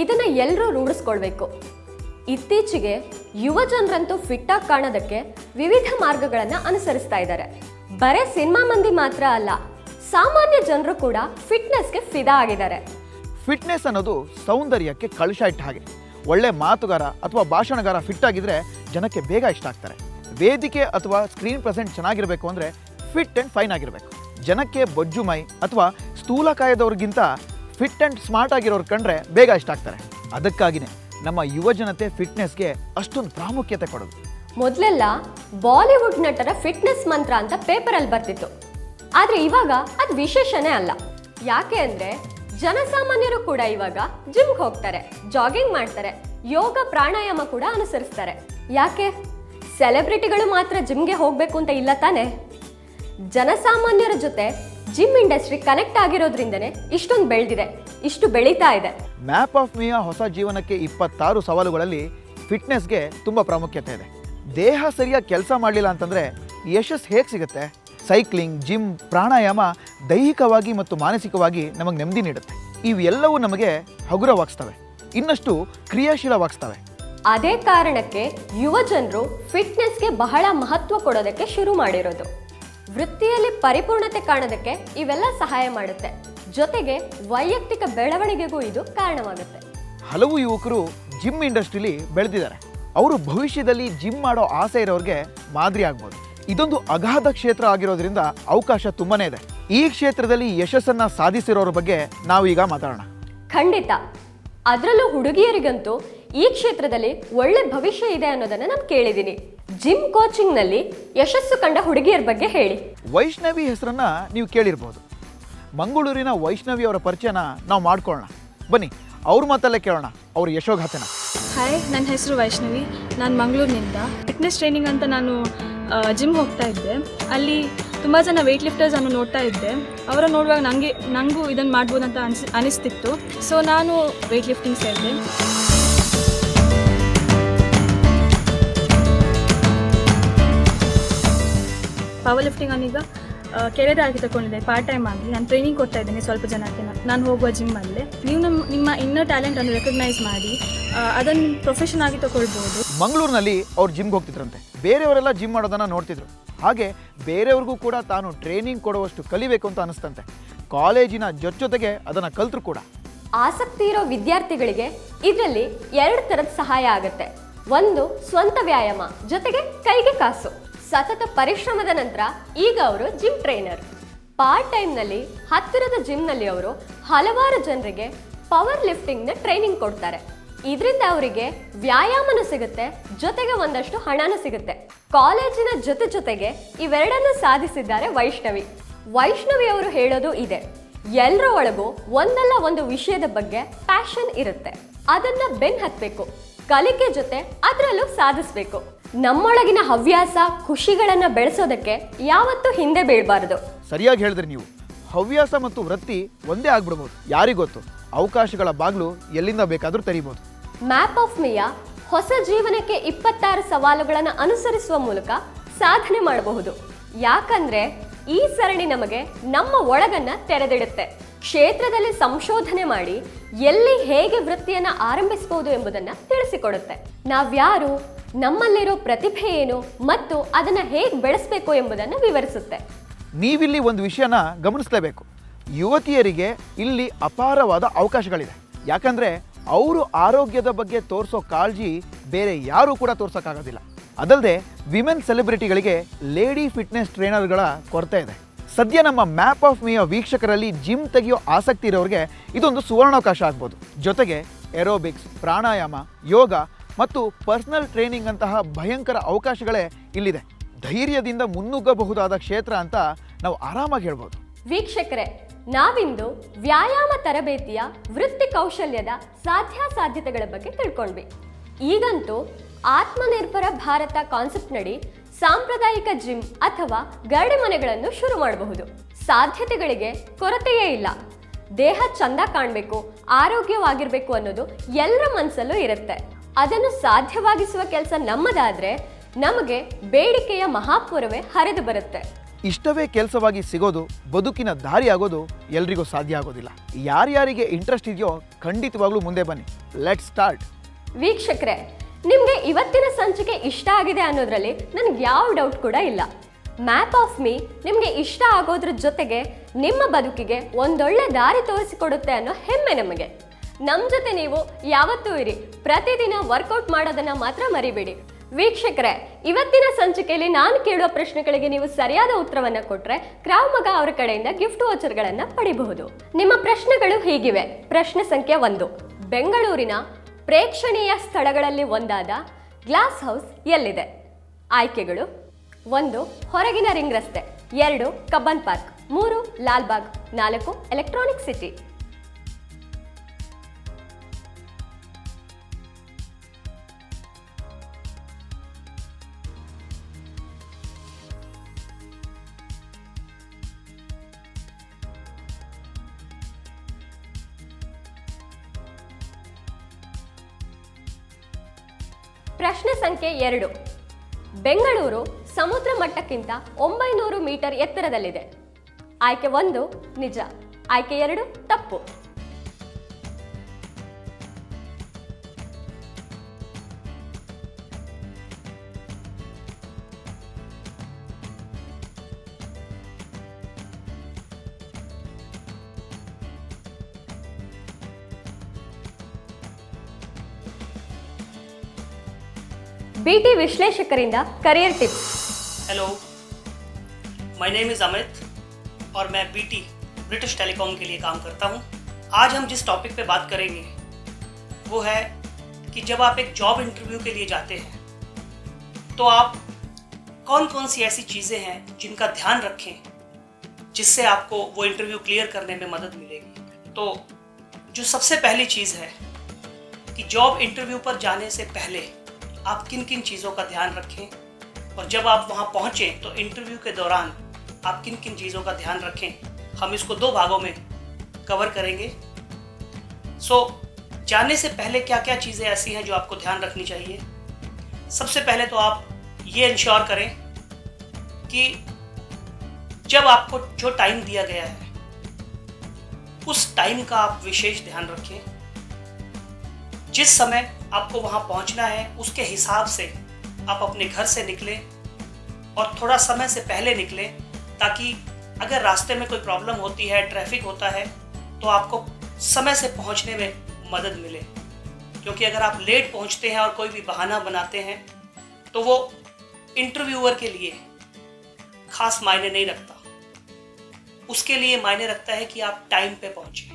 ಇದನ್ನ ಎಲ್ಲರೂ ರೂಢಿಸ್ಕೊಳ್ಬೇಕು. ಇತ್ತೀಚೆಗೆ ಯುವ ಜನರಂತೂ ಫಿಟ್ ಆಗಿ ಕಾಣೋದಕ್ಕೆ ವಿವಿಧ ಮಾರ್ಗಗಳನ್ನು ಅನುಸರಿಸ್ತಾ ಇದ್ದಾರೆ. ಬರೇ ಸಿನಿಮಾ ಮಂದಿ ಮಾತ್ರ ಅಲ್ಲ, ಸಾಮಾನ್ಯ ಜನರು ಕೂಡ ಫಿಟ್ನೆಸ್ಗೆ ಫಿದಾ ಆಗಿದ್ದಾರೆ. ಫಿಟ್ನೆಸ್ ಅನ್ನೋದು ಸೌಂದರ್ಯಕ್ಕೆ ಕಳಶ ಇಟ್ಟ ಹಾಗೆ. ಒಳ್ಳೆ ಮಾತುಗಾರ ಅಥವಾ ಭಾಷಣಗಾರ ಫಿಟ್ ಆಗಿದ್ರೆ ಜನಕ್ಕೆ ಬೇಗ ಇಷ್ಟ ಆಗ್ತಾರೆ. ವೇದಿಕೆ ಅಥವಾ ಸ್ಕ್ರೀನ್ ಪ್ರೆಸೆಂಟ್ ಚೆನ್ನಾಗಿರಬೇಕು ಅಂದರೆ ಫಿಟ್ ಆ್ಯಂಡ್ ಫೈನ್ ಆಗಿರಬೇಕು. ಜನಕ್ಕೆ ಬೊಜ್ಜು ಮೈ ಅಥವಾ ಸ್ಥೂಲಕಾಯದವ್ರಿಗಿಂತ ಫಿಟ್ ಆ್ಯಂಡ್ ಸ್ಮಾರ್ಟ್ ಆಗಿರೋರು ಕಂಡ್ರೆ ಬೇಗ ಇಷ್ಟ ಆಗ್ತಾರೆ. ಅದಕ್ಕಾಗಿಯೇ ನಮ್ಮ ಯುವ ಜನತೆ ಫಿಟ್ನೆಸ್ಗೆ ಅಷ್ಟೊಂದು ಪ್ರಾಮುಖ್ಯತೆ ಕೊಡೋದು. ಮೊದಲೆಲ್ಲ ಬಾಲಿವುಡ್ ನಟರ ಫಿಟ್ನೆಸ್ ಮಂತ್ರ ಅಂತ ಪೇಪರಲ್ಲಿ ಬರ್ತಿತ್ತು. ಆದರೆ ಇವಾಗ ಅದು ವಿಶೇಷನೇ ಅಲ್ಲ. ಯಾಕೆ ಅಂದರೆ ಜನಸಾಮಾನ್ಯರು ಕೂಡ ಇವಾಗ ಜಿಮ್ಗೆ ಹೋಗ್ತಾರೆ, ಜಾಗಿಂಗ್ ಮಾಡ್ತಾರೆ, ಯೋಗ ಪ್ರಾಣಾಯಾಮ ಕೂಡ ಅನುಸರಿಸ್ತಾರೆ. ಯಾಕೆ ಸೆಲೆಬ್ರಿಟಿಗಳು ಮಾತ್ರ ಜಿಮ್ಗೆ ಹೋಗಬೇಕು ಅಂತ ಇಲ್ಲ ತಾನೆ? ಜನಸಾಮಾನ್ಯರ ಜೊತೆ ಜಿಮ್ ಇಂಡಸ್ಟ್ರಿ ಕನೆಕ್ಟ್ ಆಗಿರೋದ್ರಿಂದನೇ ಇಷ್ಟೊಂದು ಬೆಳೆದಿದೆ, ಇಷ್ಟು ಬೆಳೀತಾ ಇದೆ. ಮ್ಯಾಪ್ ಆಫ್ ಮಿಯ ಹೊಸ ಜೀವನಕ್ಕೆ 26 ಸವಾಲುಗಳಲ್ಲಿ ಫಿಟ್ನೆಸ್ಗೆ ತುಂಬ ಪ್ರಾಮುಖ್ಯತೆ ಇದೆ. ದೇಹ ಸರಿಯಾಗಿ ಕೆಲಸ ಮಾಡಲಿಲ್ಲ ಅಂತಂದರೆ ಯಶಸ್ಸು ಹೇಗೆ ಸಿಗುತ್ತೆ? ಸೈಕ್ಲಿಂಗ್, ಜಿಮ್, ಪ್ರಾಣಾಯಾಮ ದೈಹಿಕವಾಗಿ ಮತ್ತು ಮಾನಸಿಕವಾಗಿ ನಮಗೆ ನೆಮ್ಮದಿ ನೀಡುತ್ತೆ. ಇವೆಲ್ಲವೂ ನಮಗೆ ಹಗುರವಾಗಿಸ್ತವೆ, ಇನ್ನಷ್ಟು ಕ್ರಿಯಾಶೀಲವಾಗಿಸ್ತವೆ. ಅದೇ ಕಾರಣಕ್ಕೆ ಯುವ ಜನರು ಫಿಟ್ನೆಸ್ಗೆ ಬಹಳ ಮಹತ್ವ ಕೊಡೋದಕ್ಕೆ ಶುರು ಮಾಡಿರೋದು. ವೃತ್ತಿಯಲ್ಲಿ ಪರಿಪೂರ್ಣತೆ ಕಾಣೋದಕ್ಕೆ ಇವೆಲ್ಲ ಸಹಾಯ ಮಾಡುತ್ತೆ. ಜೊತೆಗೆ ವೈಯಕ್ತಿಕ ಬೆಳವಣಿಗೆಗೂ ಇದು ಕಾರಣವಾಗುತ್ತೆ. ಹಲವು ಯುವಕರು ಜಿಮ್ ಇಂಡಸ್ಟ್ರಿಲಿ ಬೆಳೆದಿದ್ದಾರೆ. ಅವರು ಭವಿಷ್ಯದಲ್ಲಿ ಜಿಮ್ ಮಾಡೋ ಆಸೆ ಇರೋರಿಗೆ ಮಾದರಿ ಆಗ್ಬೋದು. ಇದೊಂದು ಅಗಾಧ ಕ್ಷೇತ್ರ ಆಗಿರೋದ್ರಿಂದ ಅವಕಾಶ ತುಂಬಾನೇ ಇದೆ. ಈ ಕ್ಷೇತ್ರದಲ್ಲಿ ಯಶಸ್ಸನ್ನ ಸಾಧಿಸಿರೋರ ಬಗ್ಗೆ ನಾವು ಈಗ ಮಾತಾಡೋಣ. ಖಂಡಿತ. ಅದರಲ್ಲೂ ಹುಡುಗಿಯರಿಗಂತೂ ಈ ಕ್ಷೇತ್ರದಲ್ಲಿ ಒಳ್ಳೆ ಭವಿಷ್ಯ ಇದೆ ಅನ್ನೋದನ್ನ ನಾನು ಕೇಳಿದ್ದೀನಿ. ಜಿಮ್ ಕೋಚಿಂಗ್ ನಲ್ಲಿ ಯಶಸ್ಸು ಕಂಡ ಹುಡುಗಿಯರ ಬಗ್ಗೆ ಹೇಳಿ. ವೈಷ್ಣವಿ ಹೆಸರನ್ನ ನೀವು ಕೇಳಿರ್ಬೋದು. ಮಂಗಳೂರಿನ ವೈಷ್ಣವಿ ಅವರ ಪರಿಚಯನ ನಾವು ಮಾಡ್ಕೊಳ್ಳೋಣ. ಬನ್ನಿ ಅವ್ರ ಮಾತಲ್ಲೇ ಕೇಳೋಣ ಅವ್ರ ಯಶೋಗಾಥೆನ. ಹಾಯ್, ನನ್ನ ಹೆಸರು ವೈಷ್ಣವಿ. ನಾನು ಮಂಗಳೂರಿನಿಂದ. ಫಿಟ್ನೆಸ್ ಟ್ರೈನಿಂಗ್ ಅಂತ ನಾನು ಜಿಮ್ ಹೋಗ್ತಾ ಇದ್ದೆ. ಅಲ್ಲಿ ತುಂಬ ಜನ ವೆಯ್ಟ್ ಲಿಫ್ಟರ್ಸನ್ನು ನೋಡ್ತಾ ಇದ್ದೆ. ಅವರ ನೋಡುವಾಗ ನನಗೂ ಇದನ್ನು ಮಾಡ್ಬೋದು ಅಂತ ಅನಿಸ್ತಿತ್ತು. ಸೊ ನಾನು ವೆಯ್ಟ್ ಲಿಫ್ಟಿಂಗ್ ಸೇರಿದೆ. ಪವರ್ ಲಿಫ್ಟಿಂಗ್ ನಾನೀಗ ಕೆರಿಯರ್ ಆಗಿ ತಗೊಂಡಿದ್ದೆ, ಪಾರ್ಟ್ ಟೈಮ್ ಆಗಿ. ನಾನು ಟ್ರೈನಿಂಗ್ ಕೊಡ್ತಾ ಇದ್ದೀನಿ ಸ್ವಲ್ಪ ಜನಕ್ಕೆ ನಾನು ಹೋಗುವ ಜಿಮ್ಮಲ್ಲೇ. ನೀವು ನಿಮ್ಮ ಇನ್ನರ್ ಟ್ಯಾಲೆಂಟನ್ನು ರೆಕಗ್ನೈಸ್ ಮಾಡಿ ಅದನ್ನು ಪ್ರೊಫೆಷನ್ ಆಗಿ ತಗೊಳ್ಬೋದು. ಮಂಗಳೂರಿನಲ್ಲಿ ಅವ್ರು ಜಿಮ್ಗೆ ಹೋಗ್ತಿದ್ರಂತೆ. ಬೇರೆಯವರೆಲ್ಲ ಜಿಮ್ ಮಾಡೋದನ್ನು ನೋಡ್ತಿದ್ರು. ಹಾಗೆ ಬೇರೆಯವ್ರಿಗೂ ಕೂಡ ತಾನು ಟ್ರೈನಿಂಗ್ ಕೊಡುವಷ್ಟು ಕಲಿಬೇಕು ಅಂತ ಅನಿಸ್ತಂತೆ. ಕಾಲೇಜಿನ ಜೊತೆಗೆ ಅದನ್ನು ಕಲ್ತರು ಕೂಡ. ಆಸಕ್ತಿ ಇರೋ ವಿದ್ಯಾರ್ಥಿಗಳಿಗೆ ಇದರಲ್ಲಿ 2 ಥರದ ಸಹಾಯ ಆಗುತ್ತೆ. ಒಂದು, ಸ್ವಂತ ವ್ಯಾಯಾಮ, ಜೊತೆಗೆ ಕೈಗೆ ಕಾಸು. ಸತತ ಪರಿಶ್ರಮದ ನಂತರ ಈಗ ಅವರು ಜಿಮ್ ಟ್ರೈನರ್. ಪಾರ್ಟ್ ಟೈಮ್ನಲ್ಲಿ ಹತ್ತಿರದ ಜಿಮ್ನಲ್ಲಿ ಅವರು ಹಲವಾರು ಜನರಿಗೆ ಪವರ್ ಲಿಫ್ಟಿಂಗ್ನ ಟ್ರೈನಿಂಗ್ ಕೊಡ್ತಾರೆ. ಇದರಿಂದ ಅವರಿಗೆ ವ್ಯಾಯಾಮನೂ ಸಿಗುತ್ತೆ, ಜೊತೆಗೆ ಒಂದಷ್ಟು ಹಣನೂ ಸಿಗುತ್ತೆ. ಕಾಲೇಜಿನ ಜೊತೆಗೆ ಇವೆರಡನ್ನೂ ಸಾಧಿಸಿದ್ದಾರೆ ವೈಷ್ಣವಿ. ವೈಷ್ಣವಿ ಅವರು ಹೇಳೋದು ಇದೆ, ಎಲ್ಲರ ಒಳಗೂ ಒಂದಲ್ಲ ಒಂದು ವಿಷಯದ ಬಗ್ಗೆ ಪ್ಯಾಷನ್ ಇರುತ್ತೆ. ಅದನ್ನ ಬೆನ್ ಹತ್ಬೇಕು, ಕಲಿಕೆ ಜೊತೆ ಅದರಲ್ಲೂ ಸಾಧಿಸಬೇಕು. ನಮ್ಮೊಳಗಿನ ಹವ್ಯಾಸ, ಖುಷಿಗಳನ್ನ ಬೆಳೆಸೋದಕ್ಕೆ ಯಾವತ್ತೂ ಹಿಂದೆ ಬೀಳಬಾರದು. ಸರಿಯಾಗಿ ಹೇಳಿದ್ರಿ ನೀವು. ಹವ್ಯಾಸ ಮತ್ತು ವೃತ್ತಿ ಒಂದೇ ಆಗ್ಬಿಡ್ಬೋದು. ಯಾರಿಗೊತ್ತು, ಅವಕಾಶಗಳ ಬಾಗ್ಲು ಎಲ್ಲಿಂದ ಬೇಕಾದರೂ ತೆರೀಬೋದು. ಮ್ಯಾಪ್ ಆಫ್ ಮಿಯಾ ಹೊಸ ಜೀವನಕ್ಕೆ 26 ಸವಾಲುಗಳನ್ನು ಅನುಸರಿಸುವ ಮೂಲಕ ಸಾಧನೆ ಮಾಡಬಹುದು. ಯಾಕಂದ್ರೆ ಈ ಸರಣಿ ನಮಗೆ ನಮ್ಮ ಒಳಗನ್ನ ತೆರೆದಿಡುತ್ತೆ. ಕ್ಷೇತ್ರದಲ್ಲಿ ಸಂಶೋಧನೆ ಮಾಡಿ ಎಲ್ಲಿ ಹೇಗೆ ವೃತ್ತಿಯನ್ನ ಆರಂಭಿಸಬಹುದು ಎಂಬುದನ್ನ ತಿಳಿಸಿಕೊಡುತ್ತೆ. ನಾವ್ಯಾರು, ನಮ್ಮಲ್ಲಿರೋ ಪ್ರತಿಭೆ ಏನು ಮತ್ತು ಅದನ್ನ ಹೇಗೆ ಬೆಳೆಸಬೇಕು ಎಂಬುದನ್ನು ವಿವರಿಸುತ್ತೆ. ನೀವಿಲ್ಲಿ ಒಂದು ವಿಷಯನ ಗಮನಿಸಲೇಬೇಕು. ಯುವತಿಯರಿಗೆ ಇಲ್ಲಿ ಅಪಾರವಾದ ಅವಕಾಶಗಳಿದೆ. ಯಾಕಂದ್ರೆ ಅವರು ಆರೋಗ್ಯದ ಬಗ್ಗೆ ತೋರಿಸೋ ಕಾಳಜಿ ಬೇರೆ ಯಾರೂ ಕೂಡ ತೋರ್ಸೋಕ್ಕಾಗೋದಿಲ್ಲ. ಅದಲ್ಲದೆ ವಿಮೆನ್ ಸೆಲೆಬ್ರಿಟಿಗಳಿಗೆ ಲೇಡಿ ಫಿಟ್ನೆಸ್ ಟ್ರೈನರ್ಗಳ ಕೊರತೆ ಇದೆ. ಸದ್ಯ ನಮ್ಮ ಮ್ಯಾಪ್ ಆಫ್ ಮಿಯ ವೀಕ್ಷಕರಲ್ಲಿ ಜಿಮ್ ತೆಗೆಯೋ ಆಸಕ್ತಿ ಇರೋರಿಗೆ ಇದೊಂದು ಸುವರ್ಣಾವಕಾಶ ಆಗ್ಬೋದು. ಜೊತೆಗೆ ಏರೋಬಿಕ್ಸ್, ಪ್ರಾಣಾಯಾಮ, ಯೋಗ ಮತ್ತು ಪರ್ಸನಲ್ ಟ್ರೈನಿಂಗ್ ಅಂತಹ ಭಯಂಕರ ಅವಕಾಶಗಳೇ ಇಲ್ಲಿದೆ. ಧೈರ್ಯದಿಂದ ಮುನ್ನುಗ್ಗಬಹುದಾದ ಕ್ಷೇತ್ರ ಅಂತ ನಾವು ಆರಾಮಾಗಿ ಹೇಳ್ಬೋದು. ವೀಕ್ಷಕರೇ, ನಾವಿಂದು ವ್ಯಾಯಾಮ ತರಬೇತಿಯ ವೃತ್ತಿ ಕೌಶಲ್ಯದ ಸಾಧ್ಯತೆಗಳ ಬಗ್ಗೆ ತಿಳ್ಕೊಂಡ್ವಿ. ಈಗಂತೂ ಆತ್ಮನಿರ್ಭರ ಭಾರತ ಕಾನ್ಸೆಪ್ಟ್ ನಡಿ ಸಾಂಪ್ರದಾಯಿಕ ಜಿಮ್ ಅಥವಾ ಗರಡಿ ಮನೆಗಳನ್ನು ಶುರು ಮಾಡಬಹುದು. ಸಾಧ್ಯತೆಗಳಿಗೆ ಕೊರತೆಯೇ ಇಲ್ಲ. ದೇಹ ಚಂದ ಕಾಣಬೇಕು, ಆರೋಗ್ಯವಾಗಿರ್ಬೇಕು ಅನ್ನೋದು ಎಲ್ಲರ ಮನಸ್ಸಲ್ಲೂ ಇರುತ್ತೆ. ಅದನ್ನು ಸಾಧ್ಯವಾಗಿಸುವ ಕೆಲಸ ನಮ್ಮದಾದ್ರೆ ನಮಗೆ ಬೇಡಿಕೆಯ ಮಹಾಪೂರವೇ ಹರಿದು ಬರುತ್ತೆ. ಇಷ್ಟವೇ ಕೆಲಸವಾಗಿ ಸಿಗೋದು, ಬದುಕಿನ ದಾರಿ ಆಗೋದು ಎಲ್ರಿಗೂ ಸಾಧ್ಯ ಆಗೋದಿಲ್ಲ. ಯಾರ್ಯಾರಿಗೆ ಇಂಟ್ರೆಸ್ಟ್ ಇದೆಯೋ ಖಂಡಿತವಾಗ್ಲೂ ಮುಂದೆ ಬನ್ನಿ. Let's start. ವೀಕ್ಷಕರೇ, ನಿಮಗೆ ಇವತ್ತಿನ ಸಂಚಿಕೆ ಇಷ್ಟ ಆಗಿದೆ ಅನ್ನೋದ್ರಲ್ಲಿ ನನಗೆ ಯಾವ ಡೌಟ್ ಕೂಡ ಇಲ್ಲ. ಮ್ಯಾಪ್ ಆಫ್ ಮೀ ನಿಮಗೆ ಇಷ್ಟ ಆಗೋದ್ರ ಜೊತೆಗೆ ನಿಮ್ಮ ಬದುಕಿಗೆ ಒಂದೊಳ್ಳೆ ದಾರಿ ತೋರಿಸಿಕೊಡುತ್ತೆ ಅನ್ನೋ ಹೆಮ್ಮೆ ನಮಗೆ. ನಮ್ಮ ಜೊತೆ ನೀವು ಯಾವತ್ತೂ ಇರಿ. ಪ್ರತಿದಿನ ವರ್ಕೌಟ್ ಮಾಡೋದನ್ನ ಮಾತ್ರ ಮರಿಬೇಡಿ. ವೀಕ್ಷಕರೇ, ಇವತ್ತಿನ ಸಂಚಿಕೆಯಲ್ಲಿ ನಾನು ಕೇಳುವ ಪ್ರಶ್ನೆಗಳಿಗೆ ನೀವು ಸರಿಯಾದ ಉತ್ತರವನ್ನ ಕೊಟ್ರೆ ಕ್ರಾವ್ ಮಗ ಅವರ ಕಡೆಯಿಂದ ಗಿಫ್ಟ್ ವಾಚರ್ಗಳನ್ನ ಪಡಿಬಹುದು. ನಿಮ್ಮ ಪ್ರಶ್ನೆಗಳು ಹೀಗಿವೆ. ಪ್ರಶ್ನೆ ಸಂಖ್ಯೆ 1, ಬೆಂಗಳೂರಿನ ಪ್ರೇಕ್ಷಣೀಯ ಸ್ಥಳಗಳಲ್ಲಿ ಒಂದಾದ ಗ್ಲಾಸ್ ಹೌಸ್ ಎಲ್ಲಿದೆ? ಆಯ್ಕೆಗಳು: 1, ಹೊರಗಿನ ರಿಂಗ್ ರಸ್ತೆ; 2, Cubbon park; 3, Lalbagh; 4, electronic city. ಪ್ರಶ್ನೆ ಸಂಖ್ಯೆ 2. ಬೆಂಗಳೂರು ಸಮುದ್ರ ಮಟ್ಟಕ್ಕಿಂತ 900 ಮೀಟರ್ ಎತ್ತರದಲ್ಲಿದೆ. ಆಯ್ಕೆ 1 ನಿಜ, ಆಯ್ಕೆ 2 ತಪ್ಪು. BT ವಿಶ್ಲೇಷಕರಿಂದ career tips. Hello, my name is Amit और मैं BT ब्रिटिश टेलीकॉम के लिए काम करता हूँ. आज हम जिस टॉपिक पे बात करेंगे वो है कि जब आप एक जॉब इंटरव्यू के लिए जाते हैं तो आप कौन कौन सी ऐसी चीज़ें हैं जिनका ध्यान रखें जिससे आपको वो इंटरव्यू क्लियर करने में मदद मिलेगी. तो जो सबसे पहली चीज़ है कि जॉब इंटरव्यू पर जाने से पहले आप किन किन चीज़ों का ध्यान रखें और जब आप वहाँ पहुँचें तो इंटरव्यू के दौरान आप किन किन चीज़ों का ध्यान रखें. हम इसको 2 भागों में कवर करेंगे. जाने से पहले क्या क्या चीज़ें ऐसी हैं जो आपको ध्यान रखनी चाहिए. सबसे पहले तो आप ये इंश्योर करें कि जब आपको जो टाइम दिया गया है उस टाइम का आप विशेष ध्यान रखें. जिस समय आपको वहाँ पहुँचना है उसके हिसाब से आप अपने घर से निकलें और थोड़ा समय से पहले निकलें ताकि अगर रास्ते में कोई प्रॉब्लम होती है, ट्रैफिक होता है, तो आपको समय से पहुँचने में मदद मिले. क्योंकि अगर आप लेट पहुँचते हैं और कोई भी बहाना बनाते हैं तो वो इंटरव्यूअर के लिए खास मायने नहीं रखता. उसके लिए मायने रखता है कि आप टाइम पे पहुँचें.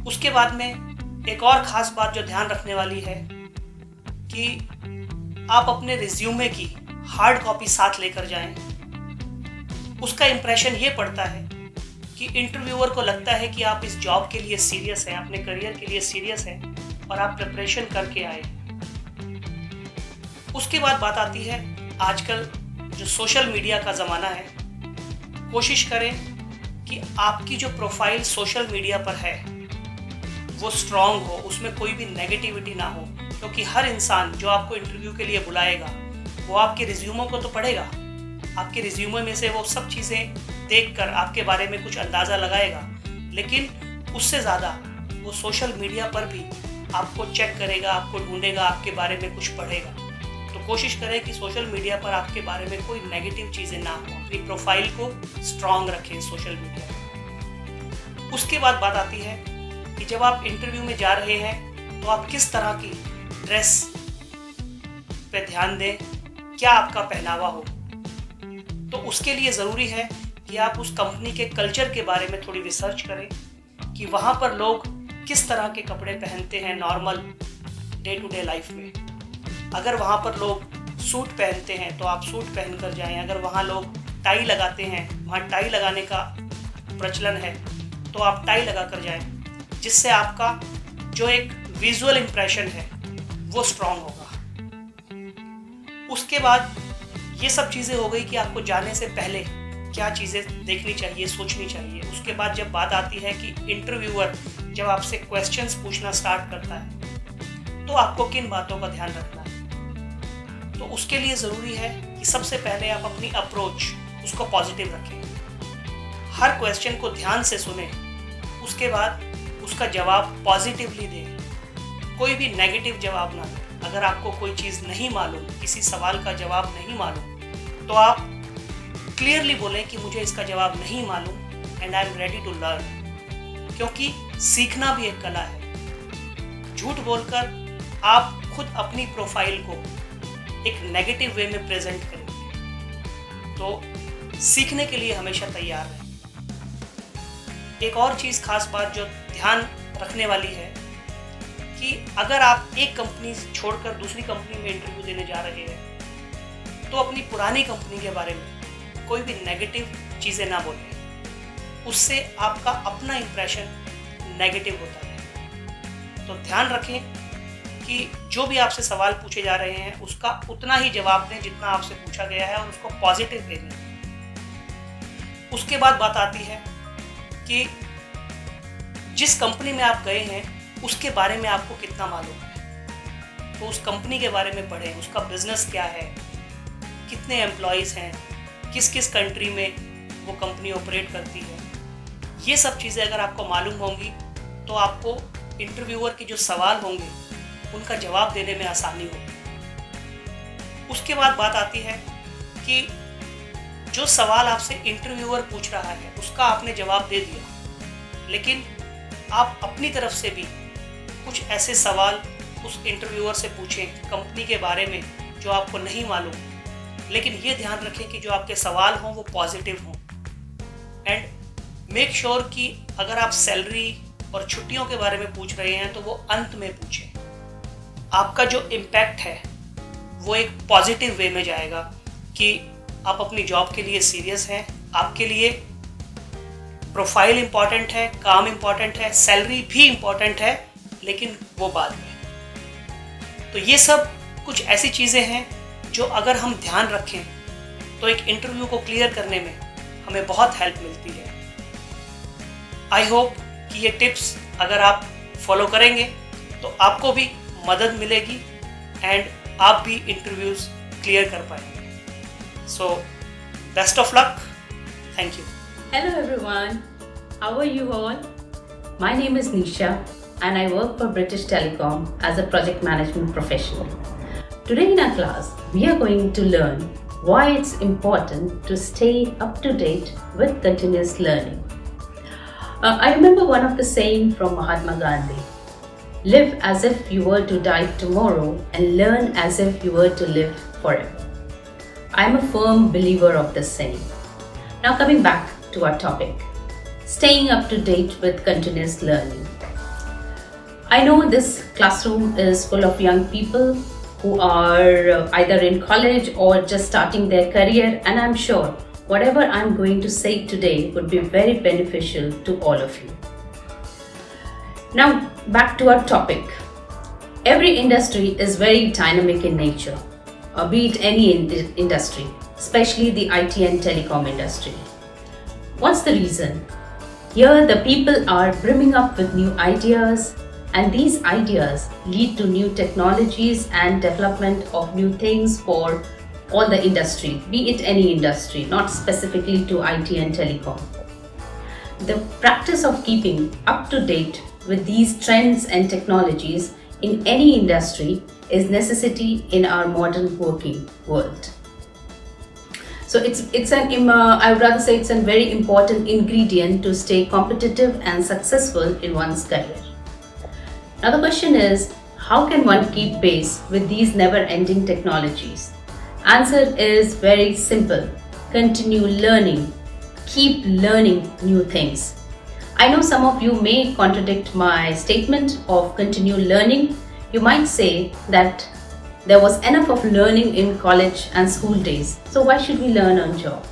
उसके बाद में एक और ख़ास बात जो ध्यान रखने वाली है कि आप अपने रिज्यूमे की हार्ड कॉपी साथ लेकर जाएं. उसका इम्प्रेशन ये पड़ता है कि इंटरव्यूअर को लगता है कि आप इस जॉब के लिए सीरियस हैं, अपने करियर के लिए सीरियस हैं और आप प्रिपरेशन करके आए. उसके बाद बात आती है आजकल जो सोशल मीडिया का ज़माना है. कोशिश करें कि आपकी जो प्रोफाइल सोशल मीडिया पर है वो स्ट्रॉन्ग हो, उसमें कोई भी नेगेटिविटी ना हो. क्योंकि हर इंसान जो आपको इंटरव्यू के लिए बुलाएगा वो आपके रिज्यूमों को तो पढ़ेगा, आपके रिज्यूमे में से वो सब चीज़ें देखकर आपके बारे में कुछ अंदाज़ा लगाएगा, लेकिन उससे ज़्यादा वो सोशल मीडिया पर भी आपको चेक करेगा, आपको ढूंढेगा, आपके बारे में कुछ पढ़ेगा. तो कोशिश करें कि सोशल मीडिया पर आपके बारे में कोई नेगेटिव चीज़ें ना हो. अपनी प्रोफाइल को स्ट्रॉन्ग रखें सोशल मीडिया पर. उसके बाद बात आती है कि जब आप इंटरव्यू में जा रहे हैं तो आप किस तरह की ड्रेस पे ध्यान दें, क्या आपका पहनावा हो. तो उसके लिए ज़रूरी है कि आप उस कंपनी के कल्चर के बारे में थोड़ी रिसर्च करें कि वहाँ पर लोग किस तरह के कपड़े पहनते हैं normal day to day life में. अगर वहाँ पर लोग सूट पहनते हैं तो आप सूट पहन कर जाएं. अगर वहाँ लोग टाई लगाते हैं, वहाँ टाई लगाने का प्रचलन है, तो आप टाई लगा कर जाएं, जिससे आपका जो एक विजुअल इम्प्रेशन है वो स्ट्रॉन्ग होगा. उसके बाद ये सब चीज़ें हो गई कि आपको जाने से पहले क्या चीज़ें देखनी चाहिए, सोचनी चाहिए. उसके बाद जब बात आती है कि इंटरव्यूअर जब आपसे क्वेश्चंस पूछना स्टार्ट करता है तो आपको किन बातों का ध्यान रखना है. तो उसके लिए ज़रूरी है कि सबसे पहले आप अपनी अप्रोच उसको पॉजिटिव रखें. हर क्वेश्चन को ध्यान से सुनें, उसके बाद उसका जवाब पॉजिटिवली दें. कोई भी नेगेटिव जवाब ना दें. अगर आपको कोई चीज़ नहीं मालूम, किसी सवाल का जवाब नहीं मालूम, तो आप क्लियरली बोलें कि मुझे इसका जवाब नहीं मालूम and I am ready to learn. क्योंकि सीखना भी एक कला है. झूठ बोलकर आप खुद अपनी प्रोफाइल को एक नेगेटिव वे में प्रेजेंट करेंगे. तो सीखने के लिए हमेशा तैयार रहें. एक और चीज़, खास बात जो ध्यान रखने वाली है कि अगर आप एक कंपनी छोड़कर दूसरी कंपनी में इंटरव्यू देने जा रहे हैं तो अपनी पुरानी कंपनी के बारे में कोई भी नेगेटिव चीज़ें ना बोलें. उससे आपका अपना इम्प्रेशन नेगेटिव होता है. तो ध्यान रखें कि जो भी आपसे सवाल पूछे जा रहे हैं उसका उतना ही जवाब दें जितना आपसे पूछा गया है और उसको पॉजिटिव दें. उसके बाद बात आती है कि जिस कंपनी में आप गए हैं उसके बारे में आपको कितना मालूम है. तो उस कंपनी के बारे में पढ़ें, उसका बिजनेस क्या है, कितने एम्प्लॉयज़ हैं, किस किस कंट्री में वो कंपनी ऑपरेट करती है। ये सब चीज़ें अगर आपको मालूम होंगी तो आपको इंटरव्यूअर के जो सवाल होंगे उनका जवाब देने में आसानी होगी। उसके बाद बात आती है कि जो सवाल आपसे इंटरव्यूअर पूछ रहा है उसका आपने जवाब दे दिया, लेकिन आप अपनी तरफ से भी कुछ ऐसे सवाल उस इंटरव्यूअर से पूछें कंपनी के बारे में जो आपको नहीं मालूम, लेकिन ये ध्यान रखें कि जो आपके सवाल हों वो पॉजिटिव हों। एंड मेक श्योर कि अगर आप सैलरी और छुट्टियों के बारे में पूछ रहे हैं तो वो अंत में पूछें। आपका जो इम्पैक्ट है वो एक पॉजिटिव वे में जाएगा कि आप अपनी जॉब के लिए सीरियस हैं, आपके लिए प्रोफाइल इम्पॉर्टेंट है, काम इम्पॉर्टेंट है, सैलरी भी इम्पॉर्टेंट है, लेकिन वो बाद में। तो ये सब कुछ ऐसी चीज़ें हैं जो अगर हम ध्यान रखें तो एक इंटरव्यू को क्लियर करने में हमें बहुत हेल्प मिलती है। आई होप कि ये टिप्स अगर आप फॉलो करेंगे तो आपको भी मदद मिलेगी एंड आप भी इंटरव्यूज़ क्लियर कर पाएंगे। So best of luck, thank you. Hello everyone, how are you all? My name is Nisha and I work for British Telecom as a project management professional. Today in our class, we are going to learn why it's important to stay up to date with continuous learning. I remember one of the saying from Mahatma Gandhi, live as if you were to die tomorrow and learn as if you were to live forever. I am a firm believer of this saying. Now coming back to our topic, staying up to date with continuous learning. I know this classroom is full of young people who are either in college or just starting their career, and I'm sure whatever I'm going to say today would be very beneficial to all of you. Now back to our topic. Every industry is very dynamic in nature, be it any industry, especially the IT and telecom industry. What's the reason? Here the people are brimming up with new ideas, and these ideas lead to new technologies and development of new things for all the industry, be it any industry, not specifically to IT and telecom. The practice of keeping up to date with these trends and technologies in any industry is necessity in our modern working world. So I would rather say it's a very important ingredient to stay competitive and successful in one's career. Now the question is, how can one keep pace with these never-ending technologies? Answer is very simple. Continue learning. Keep learning new things. I know some of you may contradict my statement of continue learning. You might say that there was enough of learning in college and school days, so why should we learn on job?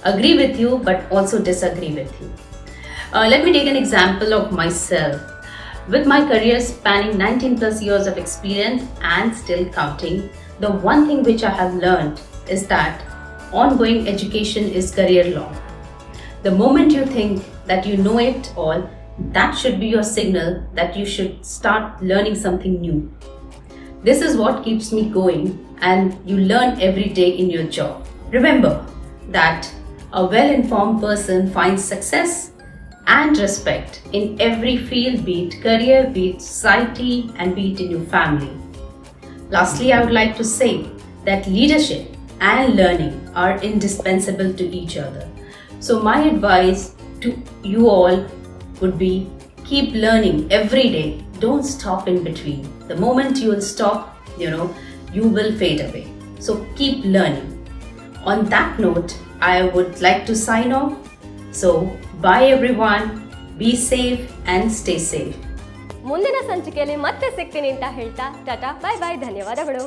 Agree with you, but also disagree with you. Let me take an example of myself. With my career spanning 19 plus years of experience and still counting, the one thing which I have learned is that ongoing education is career long. The moment you think that you know it all, that should be your signal that you should start learning something new. This is what keeps me going, and you learn every day in your job. Remember that a well-informed person finds success and respect in every field, be it career, be it society, and be it in your family. Lastly, I would like to say that leadership and learning are indispensable to each other. So my advice to you all would be, keep learning every day. Don't stop in between. The moment you will stop, you will fade away. So keep learning. On that note, I would like to sign off. So bye everyone, be safe and stay safe. ಮುಂದಿನ ಸಂಚಿಕೆಯಲ್ಲಿ ಮತ್ತೆ ಸಿಗ್ತೀನಿ ಅಂತ ಹೇಳ್ತಾ ಟಾಟಾ, ಬಾಯ್ ಬಾಯ್, ಧನ್ಯವಾದಗಳು.